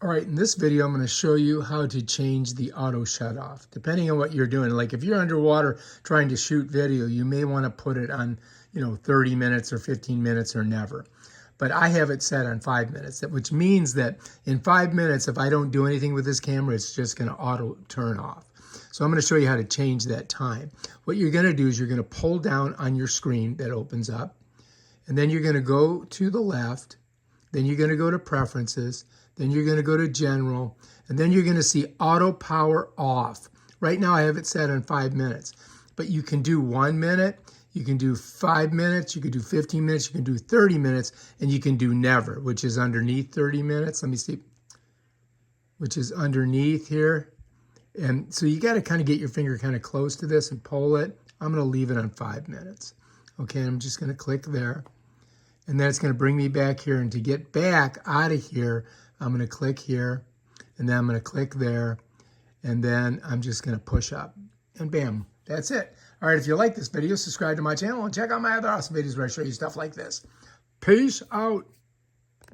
All right, in this video, I'm going to show you how to change the auto shut off, depending on what you're doing. Like if you're underwater trying to shoot video, you may want to put it on, 30 minutes or 15 minutes or never. But I have it set on 5 minutes, which means that in 5 minutes, if I don't do anything with this camera, it's just going to auto turn off. So I'm going to show you how to change that time. What you're going to do is you're going to pull down on your screen that opens up, and then you're going to go to the left, then you're going to go to Preferences, then you're going to go to General, and then you're going to see Auto Power Off. Right now I have it set on 5 minutes, but you can do 1 minute, you can do 5 minutes, you can do 15 minutes, you can do 30 minutes, and you can do never, which is underneath 30 minutes. Let me see, which is underneath here. And so you got to kind of get your finger kind of close to this and pull it. I'm going to leave it on 5 minutes. Okay, I'm just going to click there. And then it's going to bring me back here. And to get back out of here, I'm going to click here. And then I'm going to click there. And then I'm just going to push up. And bam, that's it. All right, if you like this video, subscribe to my channel and check out my other awesome videos where I show you stuff like this. Peace out.